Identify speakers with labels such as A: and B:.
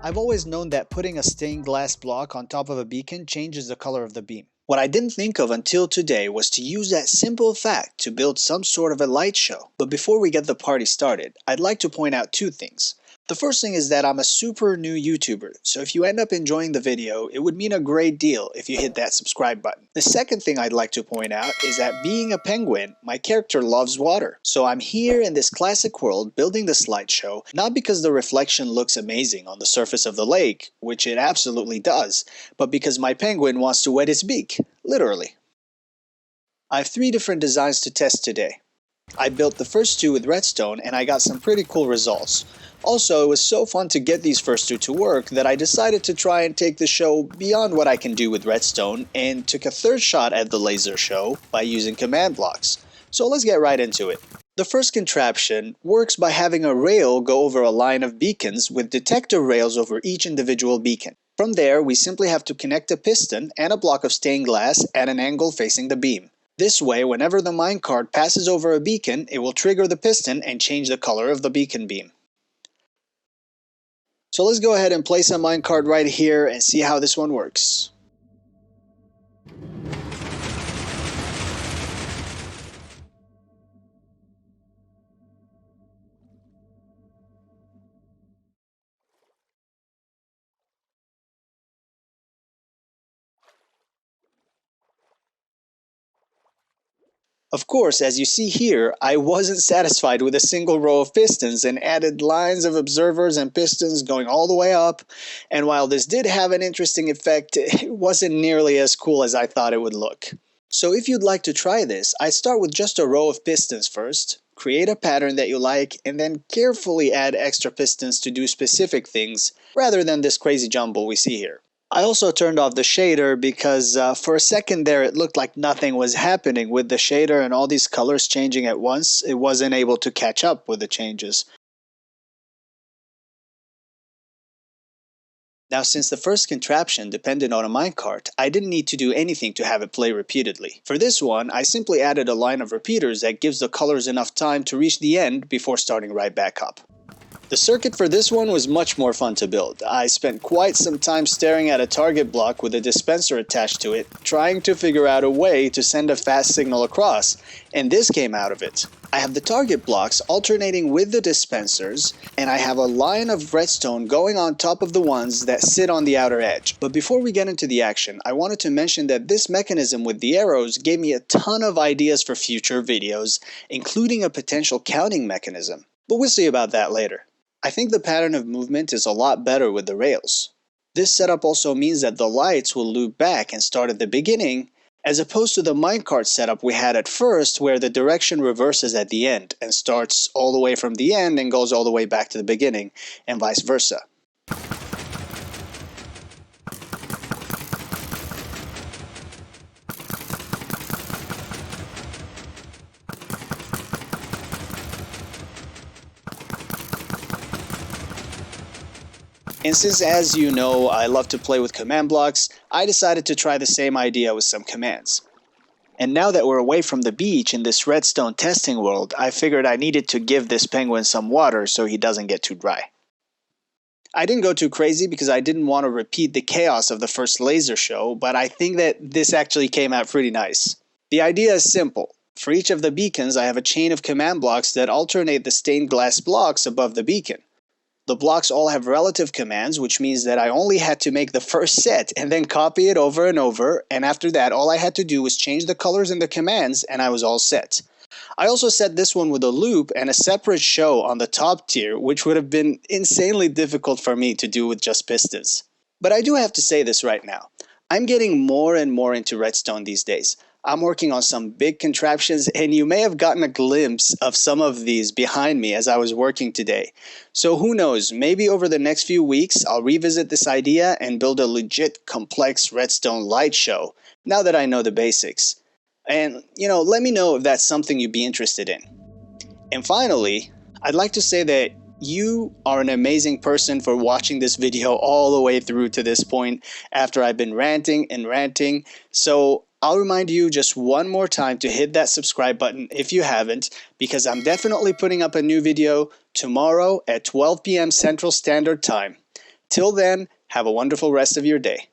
A: I've always known that putting a stained glass block on top of a beacon changes the color of the beam. What I didn't think of until today was to use that simple fact to build some sort of a light show. But before we get the party started, I'd like to point out two things. The first thing is that I'm a super new YouTuber, so if you end up enjoying the video, it would mean a great deal if you hit that subscribe button. The second thing I'd like to point out is that being a penguin, my character loves water. So I'm here in this classic world building the slideshow, not because the reflection looks amazing on the surface of the lake, which it absolutely does, but because my penguin wants to wet its beak, literally. I have 3 different designs to test today. I built the first 2 with redstone and I got some pretty cool results. Also, it was so fun to get these first 2 to work that I decided to try and take the show beyond what I can do with redstone and took a third shot at the laser show by using command blocks. So let's get right into it. The first contraption works by having a rail go over a line of beacons with detector rails over each individual beacon. From there, we simply have to connect a piston and a block of stained glass at an angle facing the beam. This way, whenever the minecart passes over a beacon, it will trigger the piston and change the color of the beacon beam. So let's go ahead and place a minecart right here and see how this one works. Of course, as you see here, I wasn't satisfied with a single row of pistons and added lines of observers and pistons going all the way up, and while this did have an interesting effect, it wasn't nearly as cool as I thought it would look. So if you'd like to try this, I'd start with just a row of pistons first, create a pattern that you like, and then carefully add extra pistons to do specific things, rather than this crazy jumble we see here. I also turned off the shader because for a second there it looked like nothing was happening with the shader and all these colors changing at once. It wasn't able to catch up with the changes. Now, since the first contraption depended on a minecart, I didn't need to do anything to have it play repeatedly. For this one, I simply added a line of repeaters that gives the colors enough time to reach the end before starting right back up. The circuit for this one was much more fun to build. I spent quite some time staring at a target block with a dispenser attached to it, trying to figure out a way to send a fast signal across, and this came out of it. I have the target blocks alternating with the dispensers, and I have a line of redstone going on top of the ones that sit on the outer edge. But before we get into the action, I wanted to mention that this mechanism with the arrows gave me a ton of ideas for future videos, including a potential counting mechanism. But we'll see about that later. I think the pattern of movement is a lot better with the rails. This setup also means that the lights will loop back and start at the beginning, as opposed to the minecart setup we had at first where the direction reverses at the end and starts all the way from the end and goes all the way back to the beginning, and vice versa. And since, as you know, I love to play with command blocks, I decided to try the same idea with some commands. And now that we're away from the beach in this redstone testing world, I figured I needed to give this penguin some water so he doesn't get too dry. I didn't go too crazy because I didn't want to repeat the chaos of the first laser show, but I think that this actually came out pretty nice. The idea is simple. For each of the beacons, I have a chain of command blocks that alternate the stained glass blocks above the beacon. The blocks all have relative commands, which means that I only had to make the first set and then copy it over and over, and after that all I had to do was change the colors in the commands and I was all set. I also set this one with a loop and a separate show on the top tier, which would have been insanely difficult for me to do with just pistons. But I do have to say this right now. I'm getting more and more into redstone these days. I'm working on some big contraptions, and you may have gotten a glimpse of some of these behind me as I was working today. So who knows, maybe over the next few weeks I'll revisit this idea and build a legit complex redstone light show, now that I know the basics. And, let me know if that's something you'd be interested in. And finally, I'd like to say that you are an amazing person for watching this video all the way through to this point after I've been ranting and ranting. So I'll remind you just one more time to hit that subscribe button if you haven't, because I'm definitely putting up a new video tomorrow at 12 p.m. Central Standard Time. Till then, have a wonderful rest of your day.